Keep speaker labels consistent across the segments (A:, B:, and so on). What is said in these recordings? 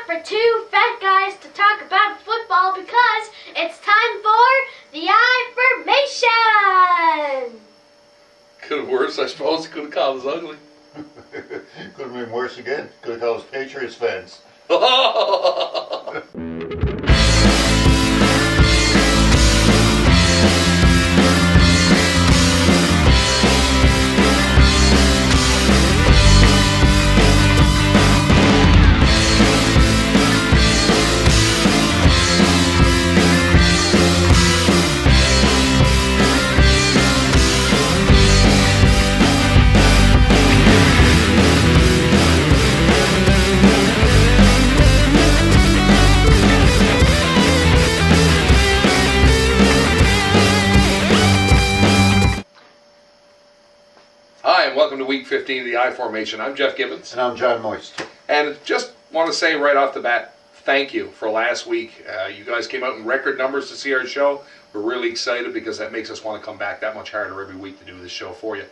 A: for two fat guys to talk about football because it's time for the I-formation!
B: Could have worse, I suppose. Could have called us ugly.
C: Could have been worse again. Could have called us Patriots fans.
B: Hi, and welcome to Week 15 of the I-formation. I'm Jeff Gibbons.
C: And I'm John Moist.
B: And just want to say right off the bat, thank you for last week. You guys came out in record numbers to see our show. We're really excited because that makes us want to come back that much harder every week to do this show for you.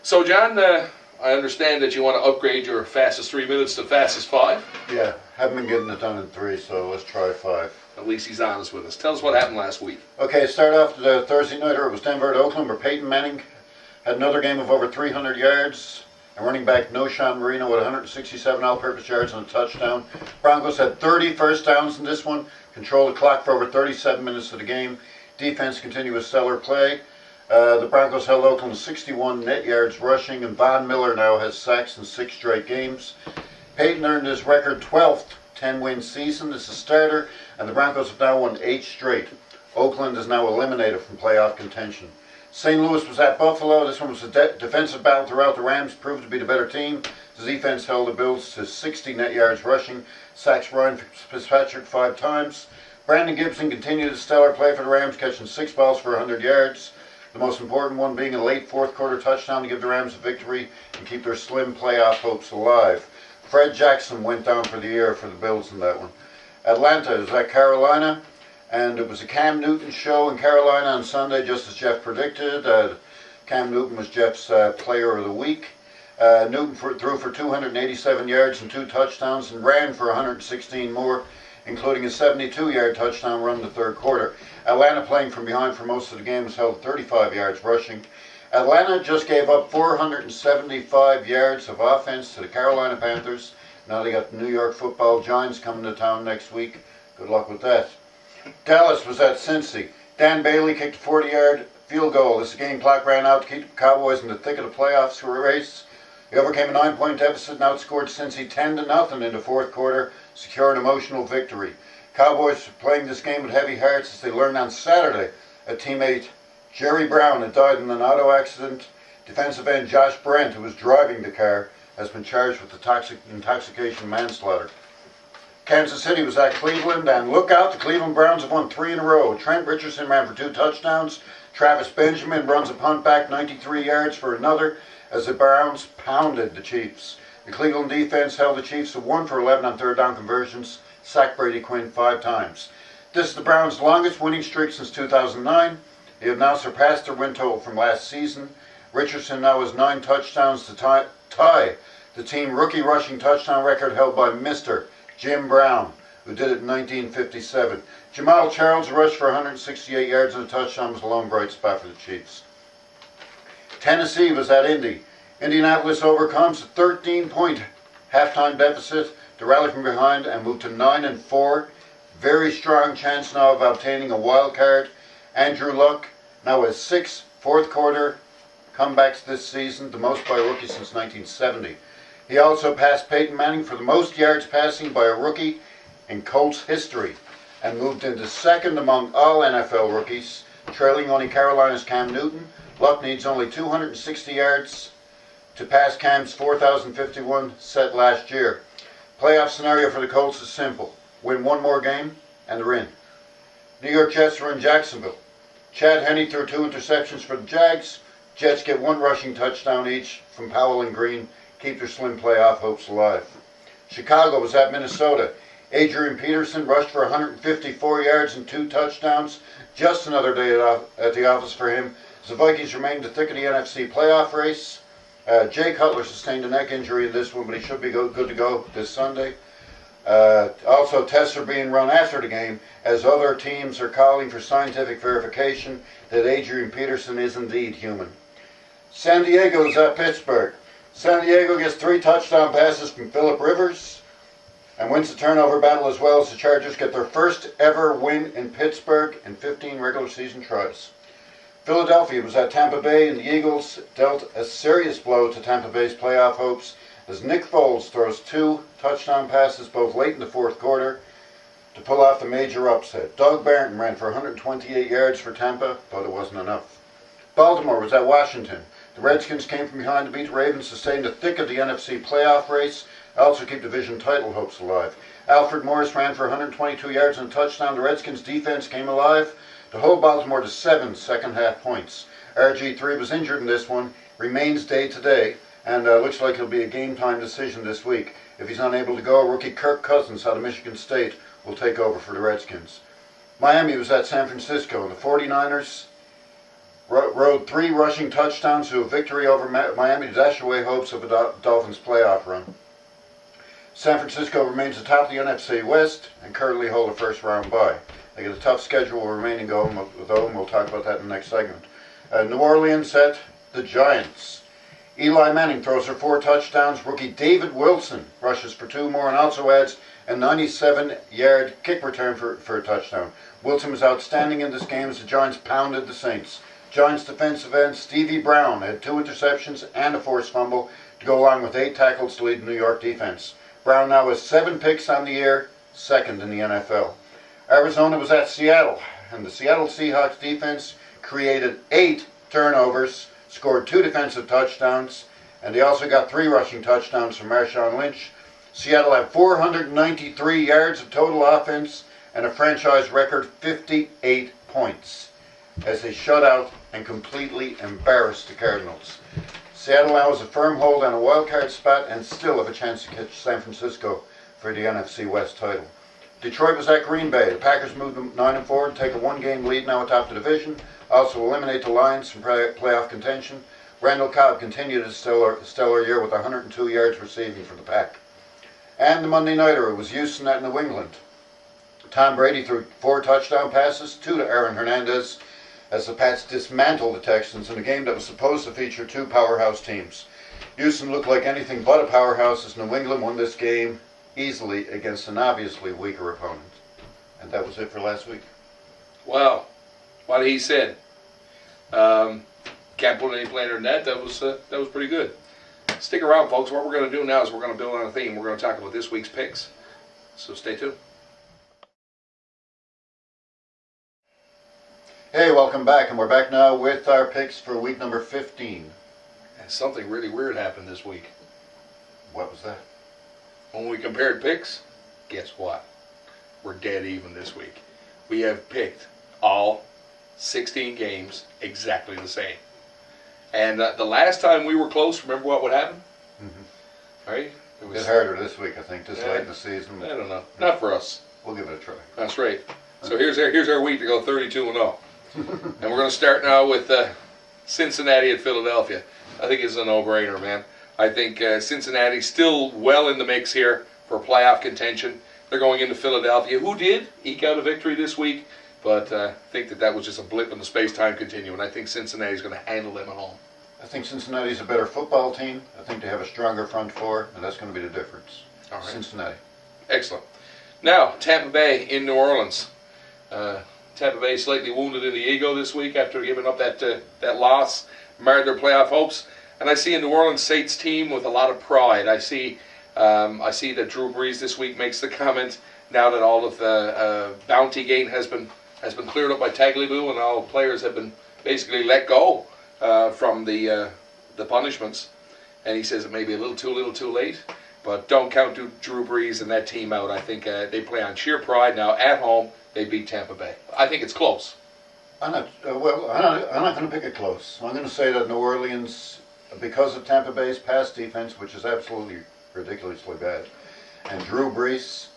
B: So, John, I understand that you want to upgrade your fastest 3 minutes to fastest 5.
C: Yeah, haven't been getting it done in 3, so let's try 5.
B: At least he's honest with us. Tell us what happened last week.
C: Okay, start off the Thursday nighter. It was Denver at Oakland, where Peyton Manning had another game of over 300 yards. And running back Knowshon Marino with 167 all-purpose yards and a touchdown. Broncos had 30 first downs in this one. Controlled the clock for over 37 minutes of the game. Defense continued with stellar play. The Broncos held Oakland 61 net yards rushing, and Von Miller now has sacks in 6 straight games. Peyton earned his record 12th 10-win season as a starter, and the Broncos have now won 8 straight. Oakland is now eliminated from playoff contention. St. Louis was at Buffalo. This one was a defensive battle throughout. The Rams proved to be the better team. The defense held the Bills to 60 net yards rushing. Sacks Ryan Fitzpatrick 5 times. Brandon Gibson continued his stellar play for the Rams, catching 6 balls for 100 yards. The most important one being a late fourth quarter touchdown to give the Rams a victory and keep their slim playoff hopes alive. Fred Jackson went down for the year for the Bills in that one. Atlanta is at Carolina. And it was a Cam Newton show in Carolina on Sunday, just as Jeff predicted. Cam Newton was Jeff's player of the week. Newton threw for 287 yards and 2 touchdowns and ran for 116 more, including a 72-yard touchdown run in the third quarter. Atlanta, playing from behind for most of the game, was held 35 yards rushing. Atlanta just gave up 475 yards of offense to the Carolina Panthers. Now they got the New York Football Giants coming to town next week. Good luck with that. Dallas was at Cincy. Dan Bailey kicked a 40-yard field goal as the game clock ran out to keep the Cowboys in the thick of the playoffs race. They overcame a 9-point deficit and outscored Cincy 10-0 in the fourth quarter, securing an emotional victory. Cowboys are playing this game with heavy hearts as they learned on Saturday a teammate, Jerry Brown, had died in an auto accident. Defensive end Josh Brent, who was driving the car, has been charged with intoxication manslaughter. Kansas City was at Cleveland, and look out, the Cleveland Browns have won 3 in a row. Trent Richardson ran for 2 touchdowns. Travis Benjamin runs a punt back 93 yards for another as the Browns pounded the Chiefs. The Cleveland defense held the Chiefs to 1 for 11 on third down conversions, sacked Brady Quinn 5 times. This is the Browns' longest winning streak since 2009. They have now surpassed their win total from last season. Richardson now has 9 touchdowns to tie the team rookie rushing touchdown record held by Mr. Jim Brown, who did it in 1957. Jamal Charles rushed for 168 yards and a touchdown, was a lone bright spot for the Chiefs. Tennessee was at Indy. Indianapolis overcomes a 13-point halftime deficit to rally from behind and move to 9-4. Very strong chance now of obtaining a wild card. Andrew Luck now has 6 fourth quarter comebacks this season, the most by a rookie since 1970. He also passed Peyton Manning for the most yards passing by a rookie in Colts history and moved into second among all NFL rookies, trailing only Carolina's Cam Newton. Luck needs only 260 yards to pass Cam's 4,051 set last year. Playoff scenario for the Colts is simple. Win 1 more game and they're in. New York Jets are in Jacksonville. Chad Henne threw 2 interceptions for the Jags. Jets get 1 rushing touchdown each from Powell and Green. Keep their slim playoff hopes alive. Chicago was at Minnesota. Adrian Peterson rushed for 154 yards and 2 touchdowns. Just another day at the office for him. As the Vikings remain in the thick of the NFC playoff race. Jay Cutler sustained a neck injury in this one, but he should be good to go this Sunday. Also, tests are being run after the game as other teams are calling for scientific verification that Adrian Peterson is indeed human. San Diego's at Pittsburgh. San Diego gets 3 touchdown passes from Phillip Rivers and wins the turnover battle, as well as the Chargers get their first ever win in Pittsburgh in 15 regular season tries. Philadelphia was at Tampa Bay, and the Eagles dealt a serious blow to Tampa Bay's playoff hopes as Nick Foles throws 2 touchdown passes both late in the fourth quarter to pull off the major upset. Doug Barton ran for 128 yards for Tampa, but it wasn't enough. Baltimore was at Washington. The Redskins came from behind to beat the Ravens to stay in the thick of the NFC playoff race, also keep division title hopes alive. Alfred Morris ran for 122 yards and a touchdown. The Redskins defense came alive to hold Baltimore to 7 second-half points. RG3 was injured in this one, remains day to day, and looks like it'll be a game-time decision this week. If he's unable to go, rookie Kirk Cousins out of Michigan State will take over for the Redskins. Miami was at San Francisco, and the 49ers rode 3 rushing touchdowns to a victory over Miami to dash away hopes of a Dolphins playoff run. San Francisco remains atop the NFC West and currently hold a first-round bye. They get a tough schedule remaining going, though, and we'll talk about that in the next segment. New Orleans at the Giants. Eli Manning throws for 4 touchdowns. Rookie David Wilson rushes for 2 more and also adds a 97-yard kick return for a touchdown. Wilson was outstanding in this game as the Giants pounded the Saints. Giants defensive end Stevie Brown had 2 interceptions and a forced fumble to go along with 8 tackles to lead the New York defense. Brown now has 7 picks on the year, second in the NFL. Arizona was at Seattle, and the Seattle Seahawks defense created 8 turnovers, scored 2 defensive touchdowns, and they also got 3 rushing touchdowns from Marshawn Lynch. Seattle had 493 yards of total offense and a franchise record 58 points as they shut out and completely embarrassed the Cardinals. Seattle now has a firm hold on a wild card spot and still have a chance to catch San Francisco for the NFC West title. Detroit was at Green Bay. The Packers moved to 9-4 and take a 1-game lead now atop the division. Also eliminate the Lions from playoff contention. Randall Cobb continued his stellar year with 102 yards receiving for the Pack. And the Monday Nighter was Houston at New England. Tom Brady threw 4 touchdown passes, 2 to Aaron Hernandez, as the Pats dismantled the Texans in a game that was supposed to feature 2 powerhouse teams. Houston looked like anything but a powerhouse as New England won this game easily against an obviously weaker opponent. And that was it for last week.
B: Wow. What he said. Can't put any plainer than that. That was pretty good. Stick around, folks. What we're going to do now is we're going to build on a theme. We're going to talk about this week's picks. So stay tuned.
C: Hey, welcome back, and we're back now with our picks for week number 15.
B: And something really weird happened this week.
C: What was that?
B: When we compared picks, guess what? We're dead even this week. We have picked all 16 games exactly the same. And the last time we were close, remember what would happen? Mm-hmm. Right?
C: It was harder this week, I think, this late in the season.
B: I don't know. Not for us.
C: We'll give it a try.
B: That's right. So here's our week to go 32-0. And we're going to start now with Cincinnati at Philadelphia. I think it's a no-brainer, man. I think Cincinnati's still well in the mix here for playoff contention. They're going into Philadelphia, who did eke out a victory this week, but I think that was just a blip in the space-time continuum. I think Cincinnati's going to handle them at home.
C: I think Cincinnati's a better football team. I think they have a stronger front four, and that's going to be the difference.
B: All right.
C: Cincinnati.
B: Excellent. Now, Tampa Bay in New Orleans. Tampa Bay slightly wounded in the ego this week after giving up that loss, marred their playoff hopes. And I see a New Orleans Saints team with a lot of pride. I see that Drew Brees this week makes the comment now that all of the bounty gain has been cleared up by Tagliabue and all players have been basically let go from the punishments. And he says it may be a little too late. But don't count Drew Brees and that team out. I think they play on sheer pride. Now, at home, they beat Tampa Bay. I think it's close.
C: I'm not going to pick it close. I'm going to say that New Orleans, because of Tampa Bay's pass defense, which is absolutely ridiculously bad, and Drew Brees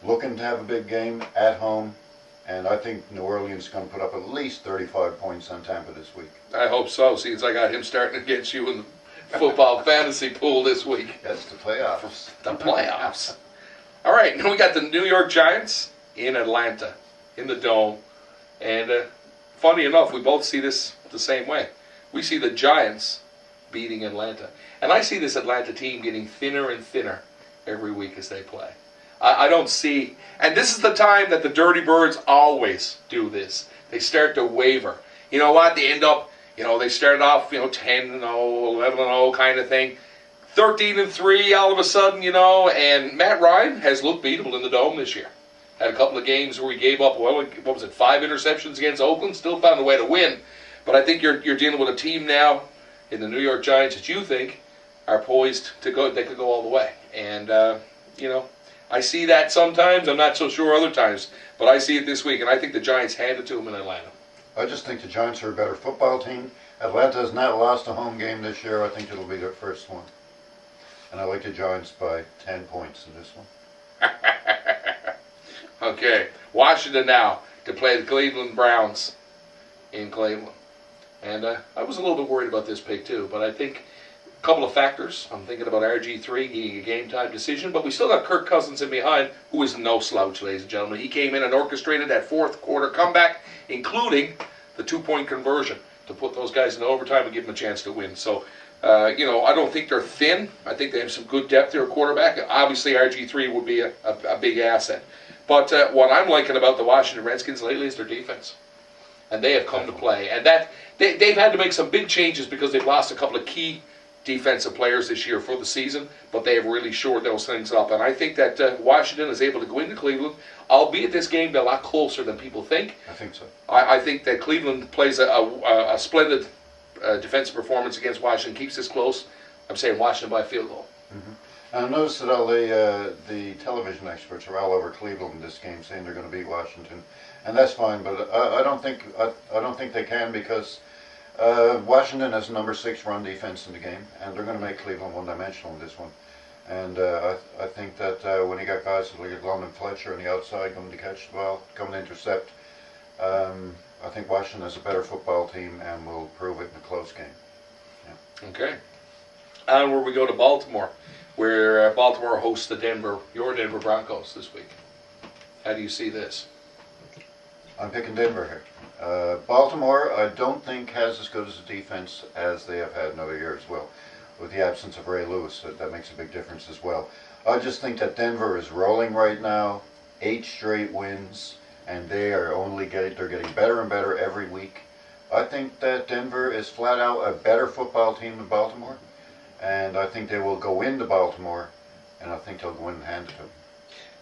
C: looking to have a big game at home, and I think New Orleans is going to put up at least 35 points on Tampa this week.
B: I hope so. Seems I got him starting against you in the football fantasy pool this week.
C: That's the playoffs.
B: The playoffs. All right, now we got the New York Giants in Atlanta, in the Dome. And funny enough, we both see this the same way. We see the Giants beating Atlanta. And I see this Atlanta team getting thinner and thinner every week as they play. I don't see, and this is the time that the Dirty Birds always do this. They start to waver. You know what? They end up, they started off, 10-0, 11-0 kind of thing. 13-3 all of a sudden, and Matt Ryan has looked beatable in the Dome this year. Had a couple of games where he gave up, 5 interceptions against Oakland, still found a way to win. But I think you're dealing with a team now in the New York Giants that you think are poised to go, they could go all the way. And, I see that sometimes, I'm not so sure other times, but I see it this week, and I think the Giants hand it to them in Atlanta.
C: I just think the Giants are a better football team. Atlanta has not lost a home game this year. I think it'll be their first one. And I like the Giants by 10 points in this one.
B: Okay, Washington now to play the Cleveland Browns in Cleveland. And I was a little bit worried about this pick too, but I think a couple of factors. I'm thinking about RG3 getting a game-time decision, but we still got Kirk Cousins in behind, who is no slouch, ladies and gentlemen. He came in and orchestrated that fourth quarter comeback, including the 2-point conversion to put those guys in overtime and give them a chance to win. So, I don't think they're thin. I think they have some good depth there at quarterback. Obviously, RG3 would be a big asset. But what I'm liking about the Washington Redskins lately is their defense. And they have come to play. And that they've had to make some big changes because they've lost a couple of key defensive players this year for the season, but they have really shored those things up. And I think that Washington is able to go into Cleveland, albeit this game be a lot closer than people think.
C: I think so.
B: I think that Cleveland plays a splendid defensive performance against Washington, keeps this close. I'm saying Washington by a field goal.
C: Mm-hmm. I noticed that all the television experts are all over Cleveland in this game, saying they're going to beat Washington, and that's fine. But I don't think they can, because Washington has number 6 run defense in the game, and they're going to make Cleveland one-dimensional in this one. And I think that when you got guys like London Fletcher on the outside coming to catch the ball, coming to intercept, I think Washington is a better football team and will prove it in a close game. Yeah.
B: Okay. And where we go to Baltimore, where Baltimore hosts your Denver Broncos this week. How do you see this?
C: I'm picking Denver here. Baltimore, I don't think has as good as a defense as they have had in other years. Well, with the absence of Ray Lewis, that makes a big difference as well. I just think that Denver is rolling right now, 8 straight wins, and they're getting better and better every week. I think that Denver is flat out a better football team than Baltimore, and I think they will go into Baltimore, and I think they'll go in and hand it to them.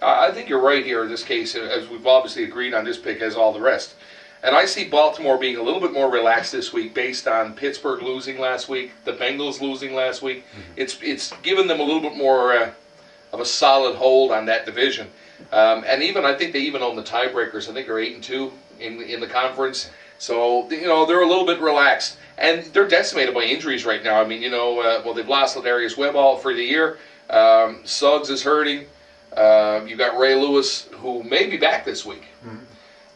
B: I think you're right here in this case, as we've obviously agreed on this pick as all the rest. And I see Baltimore being a little bit more relaxed this week based on Pittsburgh losing last week, the Bengals losing last week. Mm-hmm. It's given them a little bit more of a solid hold on that division. And even I think they even own the tiebreakers. I think they're 8-2 in the conference. So they're a little bit relaxed, and they're decimated by injuries right now. I mean, they've lost Ladarius Webb all for the year. Suggs is hurting. You got Ray Lewis, who may be back this week. Mm-hmm.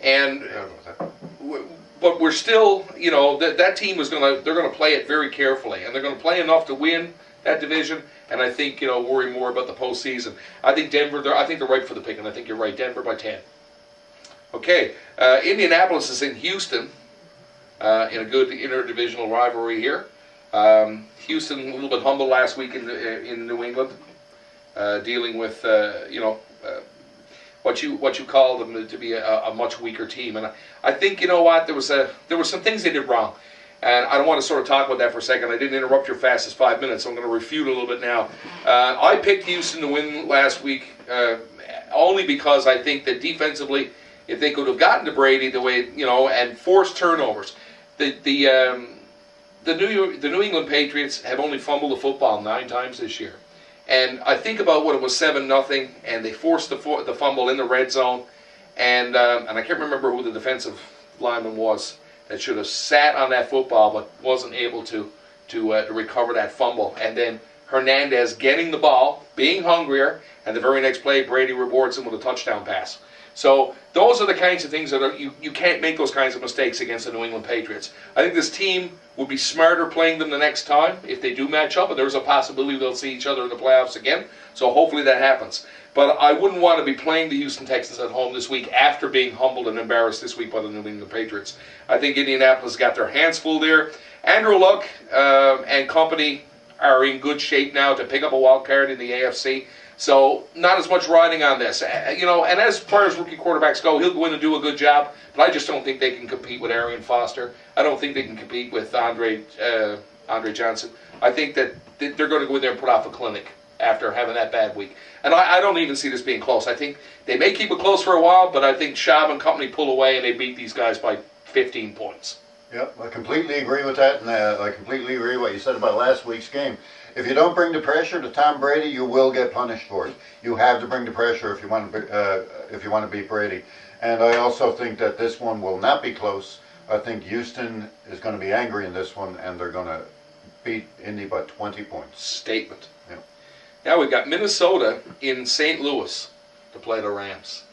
B: And but we're still, that team is they're gonna play it very carefully, and they're gonna play enough to win that division. And I think worry more about the postseason. I think Denver. I think they're right for the pick, and I think you're right. Denver by 10. Okay, Indianapolis is in Houston in a good interdivisional rivalry here. Houston a little bit humble last week in New England, dealing with what you call them to be a much weaker team. And I think there were some things they did wrong. And I don't want to sort of talk about that for a second. I didn't interrupt your fastest 5 minutes, so I'm going to refute a little bit now. I picked Houston to win last week only because I think that defensively, if they could have gotten to Brady the way, and forced turnovers, the New England Patriots have only fumbled the football 9 times this year. And I think about when it was 7-0, and they forced the fumble in the red zone, and I can't remember who the defensive lineman was that should have sat on that football but wasn't able to recover that fumble. And then Hernandez getting the ball, being hungrier, and the very next play Brady rewards him with a touchdown pass. So those are the kinds of things that you can't make those kinds of mistakes against the New England Patriots. I think this team would be smarter playing them the next time if they do match up, but there's a possibility they'll see each other in the playoffs again. So hopefully that happens. But I wouldn't want to be playing the Houston Texans at home this week after being humbled and embarrassed this week by the New England Patriots. I think Indianapolis got their hands full there. Andrew Luck and company are in good shape now to pick up a wild card in the AFC. So not as much riding on this. And as far as rookie quarterbacks go, he'll go in and do a good job. But I just don't think they can compete with Arian Foster. I don't think they can compete with Andre Johnson. I think that they're going to go in there and put off a clinic after having that bad week. And I don't even see this being close. I think they may keep it close for a while, but I think Schaub and company pull away and they beat these guys by 15 points.
C: Yep, I completely agree with that, and I completely agree with what you said about last week's game. If you don't bring the pressure to Tom Brady, you will get punished for it. You have to bring the pressure if you want to beat Brady. And I also think that this one will not be close. I think Houston is going to be angry in this one, and they're going to beat Indy by 20 points.
B: Statement.
C: Yeah.
B: Now we've got Minnesota in St. Louis to play the Rams.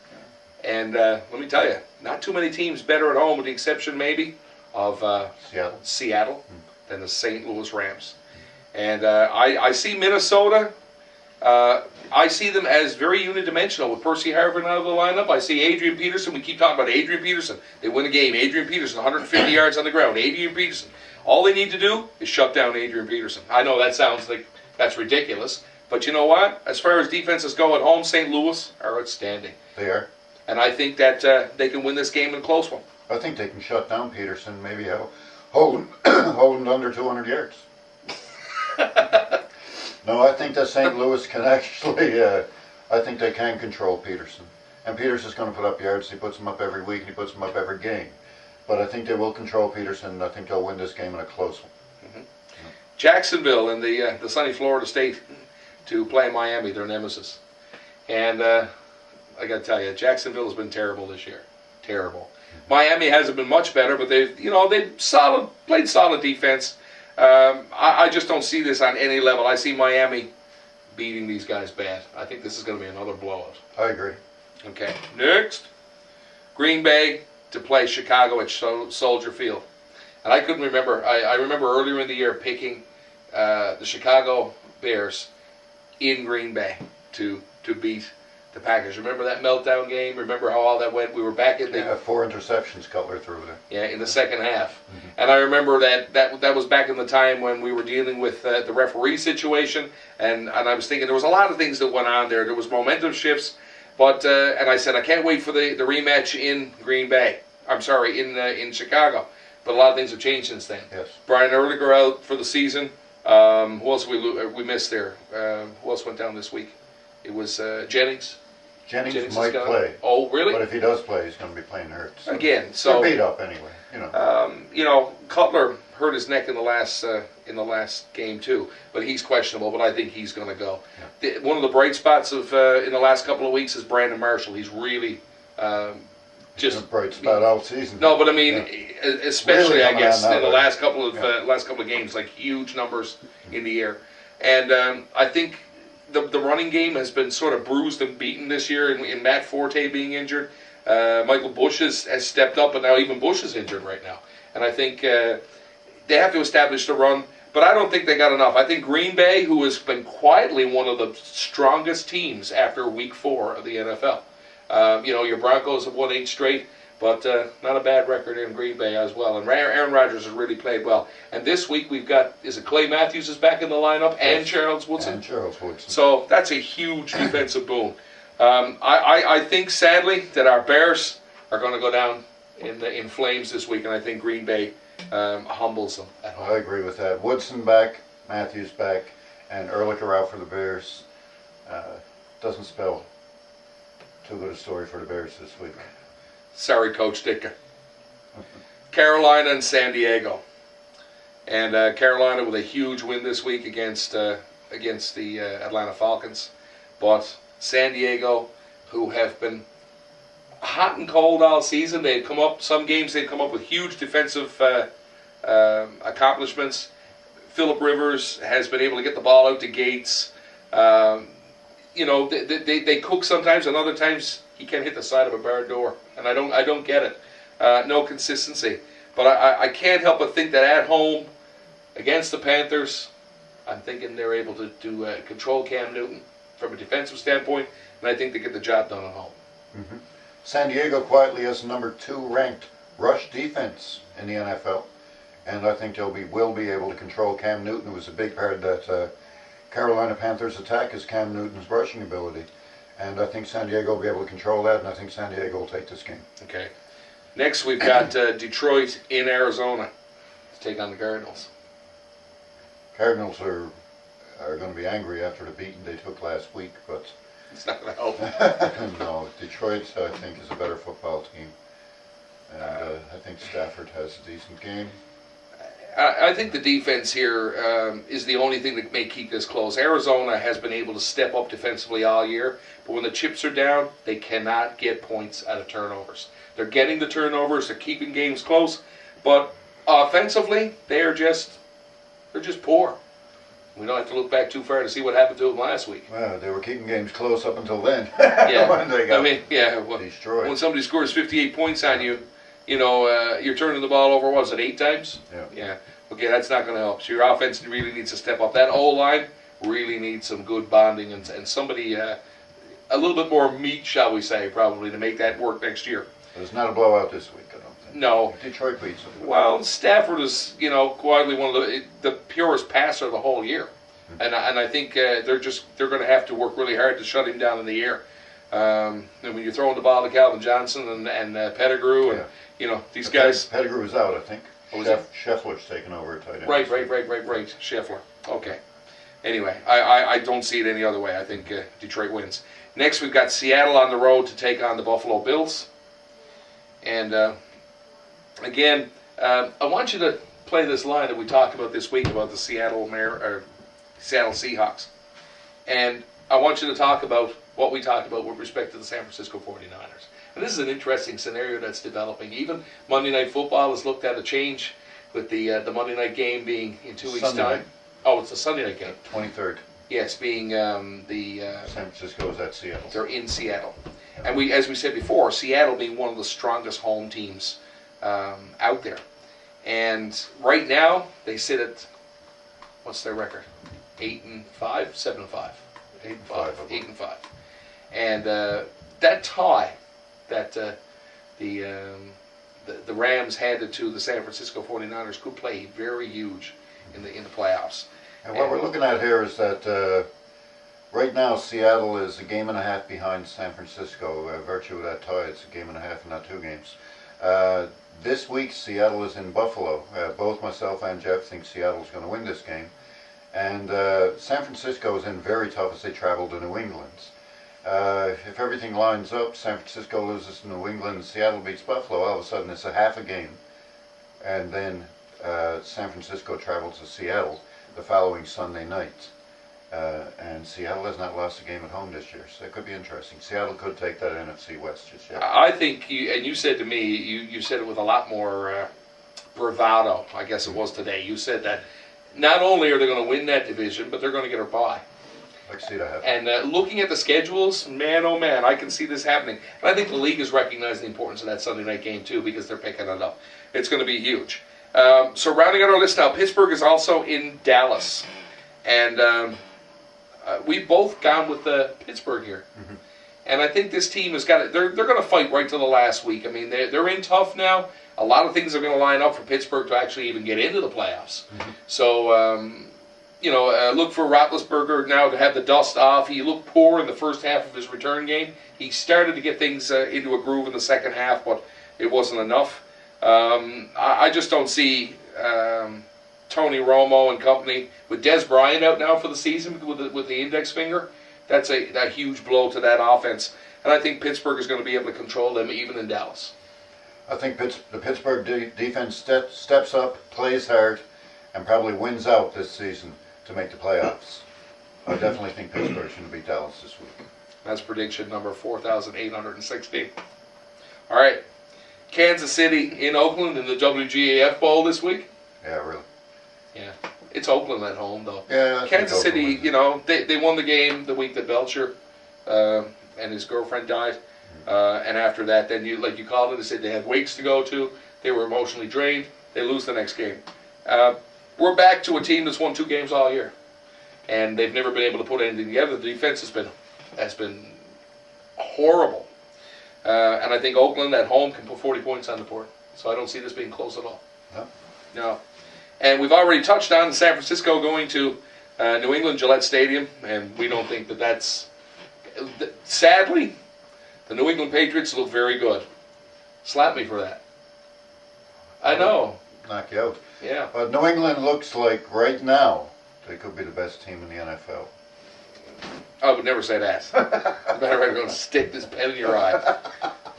B: And let me tell you, not too many teams better at home, with the exception maybe of Seattle than the St. Louis Rams. And I see Minnesota, I see them as very unidimensional with Percy Harvin out of the lineup. I see Adrian Peterson. We keep talking about Adrian Peterson. They win a game. Adrian Peterson, 150 yards on the ground. Adrian Peterson. All they need to do is shut down Adrian Peterson. I know that sounds like that's ridiculous. But you know what? As far as defenses go at home, St. Louis are outstanding.
C: They are.
B: And I think that they can win this game in a close one.
C: I think they can shut down Peterson, maybe hold him under 200 yards. No, I think that St. Louis can actually, I think they can control Peterson. And Peterson's going to put up yards. He puts them up every week, and he puts them up every game. But I think they will control Peterson, and I think they'll win this game in a close one.
B: Mm-hmm. Jacksonville in the sunny Florida State to play Miami, their nemesis. And I got to tell you, Jacksonville has been terrible this year. Terrible. Miami hasn't been much better, but they've played solid defense. I just don't see this on any level. I see Miami beating these guys bad. I think this is going to be another blowout.
C: I agree.
B: Okay, next. Green Bay to play Chicago at Soldier Field. And I couldn't remember. I remember earlier in the year picking the Chicago Bears in Green Bay to beat the Packers. Remember that meltdown game? Remember how all that went? We were back in the
C: 4 interceptions Cutler threw there.
B: Yeah, in the second half. Mm-hmm. And I remember that was back in the time when we were dealing with the referee situation, and I was thinking there was a lot of things that went on there. There was momentum shifts, but and I said I can't wait for the rematch in Green Bay. I'm sorry, in Chicago. But a lot of things have changed since then.
C: Yes.
B: Brian Urlacher out for the season. Who else we missed there? Who else went down this week? It was Jennings.
C: Jennings might play.
B: Oh, really?
C: But if he does play, he's going to be playing hurt. So
B: again, so
C: they're beat up anyway.
B: Cutler hurt his neck in the last game too, but he's questionable. But I think he's going to go. Yeah. One of the bright spots of in the last couple of weeks is Brandon Marshall. He's really just
C: a bright spot all season.
B: No, but I mean, especially
C: really
B: I guess in the
C: right?
B: last couple of games, like huge numbers in the air, and I think. The running game has been sort of bruised and beaten this year in Matt Forte being injured. Michael Bush has stepped up, and now even Bush is injured right now. And I think they have to establish the run, but I don't think they got enough. I think Green Bay, who has been quietly one of the strongest teams after Week 4 of the NFL. Your Broncos have won 8 straight, but not a bad record in Green Bay as well. And Aaron Rodgers has really played well. And this week we've got, is it Clay Matthews is back in the lineup, and Charles Woodson?
C: And Charles Woodson.
B: So that's a huge defensive boon. I think, sadly, that our Bears are going to go down in flames this week, and I think Green Bay humbles them at home.
C: I agree with that. Woodson back, Matthews back, and Urlacher out for the Bears. Doesn't spell too good a story for the Bears this week.
B: Sorry, Coach Ditka. Carolina and San Diego. And Carolina with a huge win this week against the Atlanta Falcons. But San Diego, who have been hot and cold all season, they've come up, some games they've come up with huge defensive accomplishments. Phillip Rivers has been able to get the ball out to Gates. They cook sometimes, and other times he can't hit the side of a barred door, and I don't get it. No consistency, but I can't help but think that at home against the Panthers, I'm thinking they're able to control Cam Newton from a defensive standpoint, and I think they get the job done at home.
C: San Diego quietly has number 2 ranked rush defense in the NFL, and I think will be able to control Cam Newton, who was a big part of that Carolina Panthers attack, is Cam Newton's rushing ability. And I think San Diego will be able to control that, and I think San Diego will take this game.
B: Okay. Next, we've got Detroit in Arizona to take on the Cardinals.
C: Cardinals are going to be angry after the beating they took last week, but
B: It's not going to help.
C: no, Detroit I think is a better football team, and I think Stafford has a decent game.
B: I think the defense here is the only thing that may keep this close. Arizona has been able to step up defensively all year, but when the chips are down, they cannot get points out of turnovers. They're getting the turnovers, they're keeping games close, but offensively, they're just poor. We don't have to look back too far to see what happened to them last week.
C: Well, they were keeping games close up until then.
B: Yeah,
C: when they got destroyed.
B: When somebody scores 58 points on you, you're turning the ball over, what is it, 8 times? Yeah. Okay, that's not going to help. So your offense really needs to step up. That O-line really needs some good bonding and somebody, a little bit more meat, shall we say, probably, to make that work next year.
C: But it's not a blowout this week, I don't think.
B: No.
C: Detroit beats them.
B: Well, Stafford is, quietly one of the purest passer of the whole year. And I think they're going to have to work really hard to shut him down in the air. And when you're throwing the ball to Calvin Johnson and Pettigrew and these guys.
C: Pettigrew is out, I think.
B: Oh,
C: Scheffler's taken over at tight end.
B: Right. Scheffler. Okay. Anyway, I don't see it any other way. I think Detroit wins. Next, we've got Seattle on the road to take on the Buffalo Bills. And again, I want you to play this line that we talked about this week about the Seattle Seahawks. And I want you to talk about what we talked about with respect to the San Francisco 49ers. And this is an interesting scenario that's developing. Even Monday Night Football has looked at a change with the Monday night game being in 2 weeks'
C: Sunday
B: time.
C: night.
B: Oh, it's a Sunday night game.
C: 23rd.
B: Yes, being
C: San Francisco is at Seattle.
B: they're in Seattle. And as we said before, Seattle being one of the strongest home teams out there. And right now, they sit at, what's their record? 8-5, 7-5. 8-5. And that tie that the Rams handed to the San Francisco 49ers could play very huge in the playoffs.
C: And what we're looking at here is that right now Seattle is a game and a half behind San Francisco. By virtue of that tie, it's a game and a half and not 2 games. This week, Seattle is in Buffalo. Both myself and Jeff think Seattle's going to win this game. And San Francisco is in very tough as they travel to New England. If everything lines up, San Francisco loses to New England, Seattle beats Buffalo, all of a sudden it's a half a game. And then San Francisco travels to Seattle the following Sunday night. And Seattle has not lost a game at home this year, so it could be interesting. Seattle could take that NFC West just yet.
B: I think, you said to me, you said it with a lot more bravado, I guess it was today. You said that not only are they going to win that division, but they're going to get a bye.
C: I can see that happening.
B: And looking at the schedules, man, oh man, I can see this happening. And I think the league is recognizing the importance of that Sunday night game too, because they're picking it up. It's going to be huge. So rounding out our list now, Pittsburgh is also in Dallas. And we've both gone with Pittsburgh here. Mm-hmm. And I think this team has got it. They're going to fight right to the last week. I mean, they're in tough now. A lot of things are going to line up for Pittsburgh to actually even get into the playoffs. Mm-hmm. So, look for Roethlisberger now to have the dust off. He looked poor in the first half of his return game. He started to get things into a groove in the second half, but it wasn't enough. I just don't see Tony Romo and company with Des Bryant out now for the season with the index finger. That's a huge blow to that offense. And I think Pittsburgh is going to be able to control them even in Dallas.
C: I think the Pittsburgh defense steps up, plays hard, and probably wins out this season to make the playoffs. I definitely think Pittsburgh's going to beat Dallas this week.
B: That's prediction number 4,816. All right. Kansas City in Oakland in the WGAF Bowl this week.
C: Yeah, really.
B: Yeah. It's Oakland at home, though.
C: Yeah,
B: Kansas City, they won the game the week that Belcher and his girlfriend died. And after that, then like you called it, they said they had wakes to go to. They were emotionally drained. They lose the next game. We're back to a team that's won 2 games all year. and they've never been able to put anything together. The defense has been horrible. And I think Oakland at home can put 40 points on the board. So I don't see this being close at all. No. And we've already touched on San Francisco going to New England Gillette Stadium, and we don't think that that's... Sadly, the New England Patriots look very good. Slap me for that. I know.
C: Knock you out.
B: Yeah.
C: But New England looks like right now they could be the best team in the NFL.
B: I would never say that. Better I'm going to stick this pen in your eye.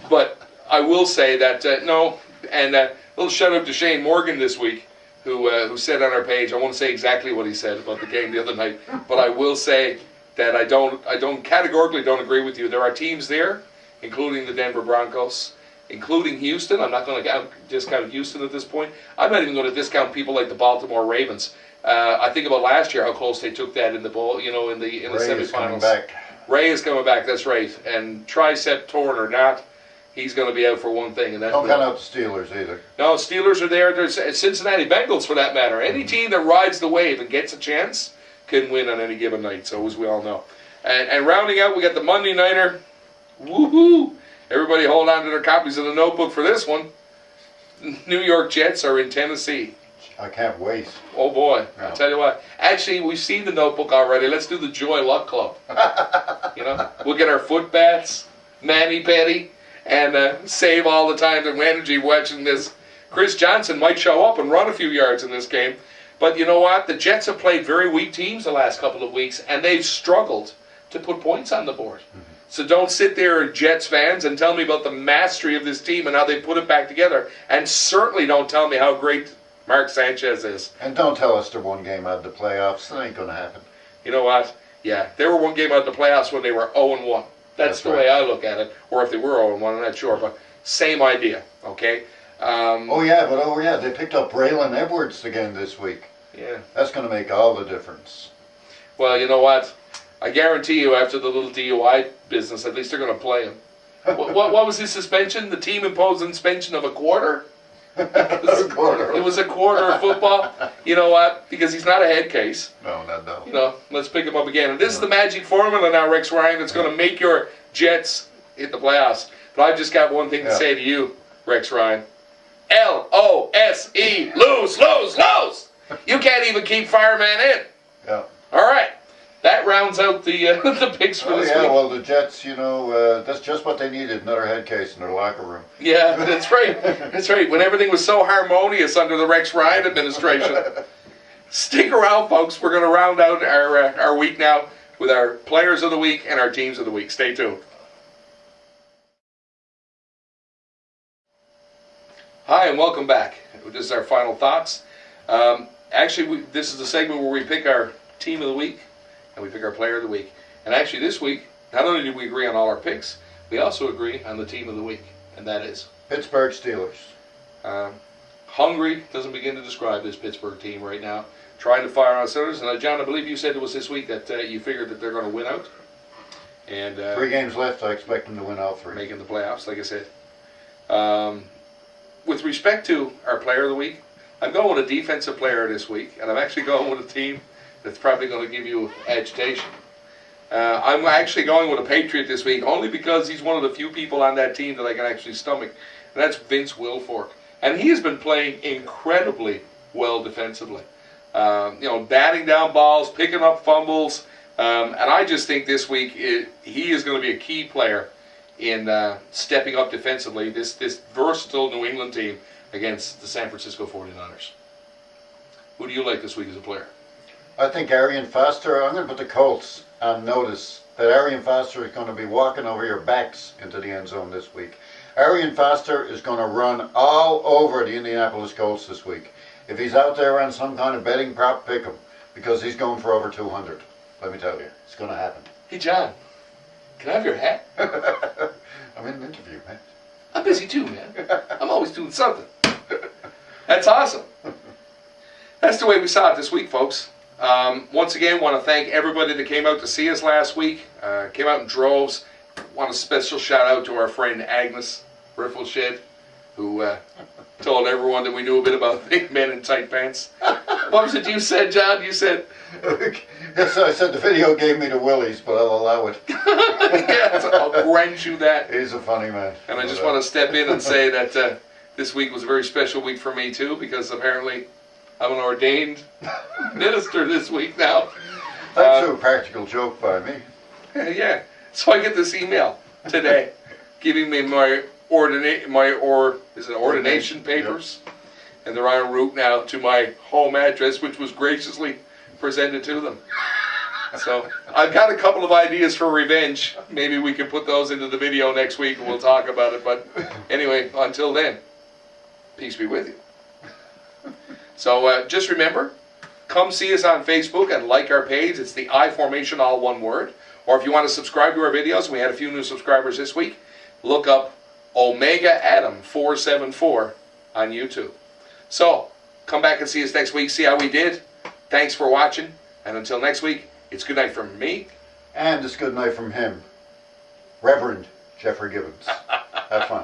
B: But I will say that, no, and a little shout out to Shane Morgan this week, who said on our page, I won't say exactly what he said about the game the other night, but I will say that I don't categorically don't agree with you. There are teams there, including the Denver Broncos, including Houston. I'm not going to discount Houston at this point. I'm not even going to discount people like the Baltimore Ravens. I think about last year how close they took that in the bowl, in the
C: Ray
B: semifinals.
C: is coming back.
B: Ray is coming back. That's right. And tricep torn or not, he's going to be out for one thing, and that's
C: Don't count out the Steelers either.
B: no. Steelers are there. There's Cincinnati Bengals for that matter. Any team that rides the wave and gets a chance can win on any given night. So as we all know, and rounding out, we got the Monday Nighter. Woohoo! Everybody hold on to their copies of the notebook for this one. New York Jets are in Tennessee.
C: I can't wait.
B: Oh boy,
C: No.
B: I'll tell you what. Actually, we've seen the notebook already. Let's do the Joy Luck Club. We'll get our foot baths, mani-pedi, and save all the time and energy watching this. Chris Johnson might show up and run a few yards in this game. But you know what? The Jets have played very weak teams the last couple of weeks, and they've struggled to put points on the board. So don't sit there, Jets fans, and tell me about the mastery of this team and how they put it back together. And certainly don't tell me how great Mark Sanchez is.
C: And don't tell us they're one game out of the playoffs. That ain't going to happen.
B: You know what? Yeah, they were one game out of the playoffs when they were 0-1. That's the
C: right.
B: way I look at it. Or if they were 0-1, I'm not sure. But same idea, okay?
C: They picked up Braylon Edwards again this week.
B: Yeah.
C: That's going to make all the difference.
B: Well, you know what? I guarantee you after the little DUI business, at least they're going to play him. What was his suspension? The team imposed a suspension of a quarter? It was a quarter of football. You know what? Because he's not a head case.
C: No.
B: Let's pick him up again. And this is the magic formula now, Rex Ryan, that's going to make your Jets hit the playoffs. But I've just got one thing to say to you, Rex Ryan. L-O-S-E, lose, lose, lose. You can't even keep Fireman in.
C: Yeah.
B: All right. That rounds out the picks for this week.
C: Well, the Jets, that's just what they needed, another head case in their locker room.
B: Yeah, that's right. That's right. When everything was so harmonious under the Rex Ryan administration. Stick around, folks. We're going to round out our week now with our players of the week and our teams of the week. Stay tuned. Hi, and welcome back. This is our final thoughts. This is the segment where we pick our team of the week and we pick our player of the week. And actually this week, not only did we agree on all our picks, we also agree on the team of the week, and that is
C: Pittsburgh Steelers.
B: Hungry doesn't begin to describe this Pittsburgh team right now. Trying to fire on cylinders. And John, I believe you said it was this week that you figured that they're going to win out. And
C: 3 games left. I expect them to win all 3.
B: Making the playoffs, like I said. With respect to our player of the week, I'm going with a defensive player this week, and I'm actually going with a team that's probably going to give you agitation. I'm actually going with a Patriot this week, only because he's one of the few people on that team that I can actually stomach, and that's Vince Wilfork. And he has been playing incredibly well defensively. Batting down balls, picking up fumbles, and I just think this week he is going to be a key player in stepping up defensively, this versatile New England team against the San Francisco 49ers. Who do you like this week as a player?
C: I think Arian Foster, I'm going to put the Colts on notice that Arian Foster is going to be walking over your backs into the end zone this week. Arian Foster is going to run all over the Indianapolis Colts this week. If he's out there on some kind of betting prop, pick him, because he's going for over 200. Let me tell you, it's going to happen.
B: Hey, John, can I have your hat?
C: I'm in an interview, man.
B: I'm busy too, man. I'm always doing something. That's awesome. That's the way we saw it this week, folks. Once again, want to thank everybody that came out to see us last week. Came out in droves. Want a special shout out to our friend Agnes Riffleshed, who told everyone that we knew a bit about big men in tight pants. What was it you said, John? You said...
C: Yes, I said the video gave me the willies, but I'll allow it.
B: Yes, I'll grant you that.
C: He's a funny man.
B: And I just want to step in and say that this week was a very special week for me too, because apparently I'm an ordained minister this week now.
C: That's a practical joke by me.
B: Yeah. So I get this email today giving me my ordination papers, and they're en route now to my home address, which was graciously presented to them. So I've got a couple of ideas for revenge. Maybe we can put those into the video next week and we'll talk about it. But anyway, until then, peace be with you. So just remember, come see us on Facebook and like our page. It's the I Formation, all one word. Or if you want to subscribe to our videos, we had a few new subscribers this week, look up Omega Adam 474 on YouTube. So come back and see us next week, see how we did. Thanks for watching, and until next week, it's good night from me.
C: And it's good night from him, Reverend Jeffrey Gibbons. Have fun.